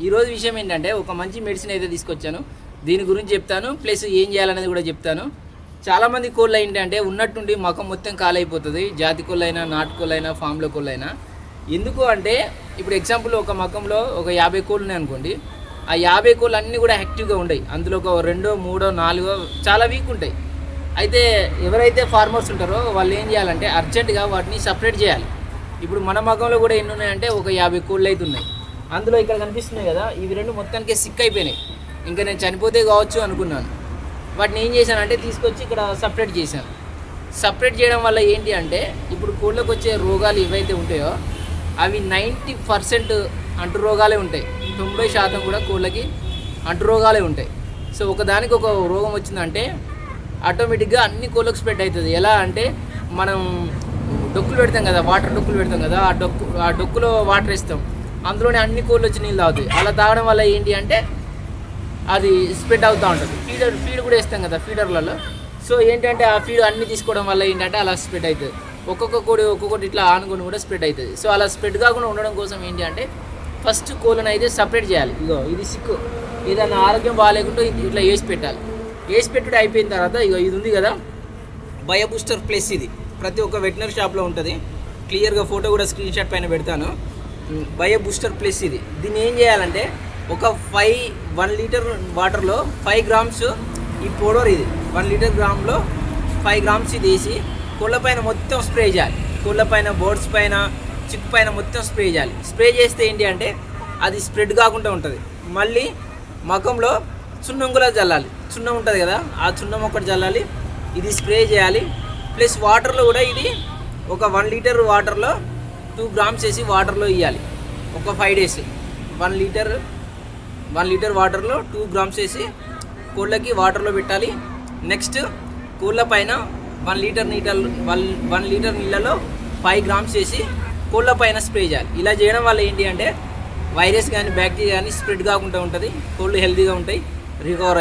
ఈరోజు విషయం ఏంటంటే ఒక మంచి మెడిసిన్ అయితే తీసుకొచ్చాను. దీని గురించి చెప్తాను, ప్లస్ ఏం చేయాలనేది కూడా చెప్తాను. చాలామంది కోళ్ళు ఏంటంటే ఉన్నట్టుండి మకం మొత్తం కాలైపోతుంది. జాతి కోళ్ళైనా, నాటుకోళ్ళైనా, ఫామ్లో కోళ్ళైనా. ఎందుకు అంటే ఇప్పుడు ఎగ్జాంపుల్ ఒక మకంలో ఒక 50 కోళ్ళు ఉన్నాయి అనుకోండి. ఆ 50 కోళ్ళు అన్నీ కూడా యాక్టివ్గా ఉంటాయి. అందులో ఒక 2, 3, 4 చాలా వీక్ ఉంటాయి. అయితే ఎవరైతే ఫార్మర్స్ ఉంటారో వాళ్ళు ఏం చేయాలంటే అర్జెంటుగా వాటిని సపరేట్ చేయాలి. ఇప్పుడు మన మకంలో కూడా ఎన్ని ఉన్నాయంటే ఒక 50 కోళ్ళు అయితే ఉన్నాయి. అందులో ఇక్కడ కనిపిస్తున్నాయి కదా, ఇవి రెండు మొత్తానికి సిక్ అయిపోయినాయి. ఇంకా నేను చనిపోతే కావచ్చు అనుకున్నాను. వాటిని ఏం చేశానంటే తీసుకొచ్చి ఇక్కడ సపరేట్ చేశాను. సపరేట్ చేయడం వల్ల ఏంటి అంటే ఇప్పుడు కోళ్ళకు వచ్చే రోగాలు ఏవైతే ఉంటాయో అవి 90% అంటు రోగాలే ఉంటాయి. 90% కూడా కోళ్ళకి అంటు రోగాలే ఉంటాయి. సో ఒకదానికి ఒక రోగం వచ్చిందంటే ఆటోమేటిక్గా అన్ని కోళ్ళకు స్ప్రెడ్ అవుతుంది. ఎలా అంటే మనం డొక్కులు పెడతాం కదా, వాటర్ డొక్కులు పెడతాం కదా, ఆ డొక్కులో వాటర్ వేస్తాం, అందులోనే అన్ని కోళ్ళు వచ్చి నీళ్ళు తాగుతాయి. అలా తాగడం వల్ల ఏంటి అంటే అది స్ప్రెడ్ అవుతూ ఉంటుంది. ఫీడ్ కూడా వేస్తాం కదా ఫీడర్లలో. సో ఏంటంటే ఆ ఫీడ్ అన్ని తీసుకోవడం వల్ల ఏంటంటే అలా స్ప్రెడ్ అవుతుంది. ఒక్కొక్కటి ఇట్లా ఆనుకొని కూడా స్ప్రెడ్ అవుతుంది. సో అలా స్ప్రెడ్ కాకుండా ఉండడం కోసం ఏంటి అంటే ఫస్ట్ కోళ్ళని అయితే సపరేట్ చేయాలి. ఇగో ఇది సిక్కు, ఏదైనా ఆరోగ్యం బాగాలేకుండా ఇట్లా వేసి పెట్టాలి. వేసి పెట్టుడు అయిపోయిన తర్వాత ఇగో ఇది ఉంది కదా, బయో బూస్టర్ ప్లస్. ఇది ప్రతి ఒక్క వెటనరీ షాప్లో ఉంటుంది. క్లియర్గా ఫోటో కూడా స్క్రీన్ షాట్ పైన పెడతాను. బయో బూస్టర్ ప్లస్ ఇది. దీన్ని ఏం చేయాలంటే ఒక 1 లీటర్ వాటర్లో 5 గ్రామ్స్ ఈ పౌడర్, ఇది 1 లీటర్ గ్రామ్లో 5 గ్రామ్స్ ఇది వేసి కోళ్ళ పైన మొత్తం స్ప్రే చేయాలి. కోళ్ళ పైన, బోర్డ్స్ పైన, చిక్ పైన మొత్తం స్ప్రే చేయాలి. స్ప్రే చేస్తే ఏంటి అంటే అది స్ప్రెడ్ కాకుండా ఉంటుంది. మళ్ళీ మకంలో సున్నం కూడా చల్లాలి. సున్నం ఉంటుంది కదా, ఆ సున్నం ఒకటి చల్లాలి. ఇది స్ప్రే చేయాలి. ప్లస్ వాటర్లో కూడా ఇది ఒక 1 లీటర్ వాటర్లో 2 గ్రామ్స్ వేసి వాటర్లో ఇవ్వాలి. ఒక 5 డేస్ 1 లీటర్ వాటర్లో 2 గ్రామ్స్ వేసి కోళ్ళకి వాటర్లో పెట్టాలి. నెక్స్ట్ కోళ్ళ పైన 1 లీటర్ నీళ్ళలో 5 గ్రామ్స్ వేసి కోళ్ళ పైన స్ప్రే చేయాలి. ఇలా చేయడం వల్ల ఏంటి అంటే వైరస్ కానీ, బ్యాక్టీరియా కానీ స్ప్రెడ్ కాకుండా ఉంటుంది. కోళ్ళు హెల్తీగా ఉంటాయి, రికవర్ అవుతాయి.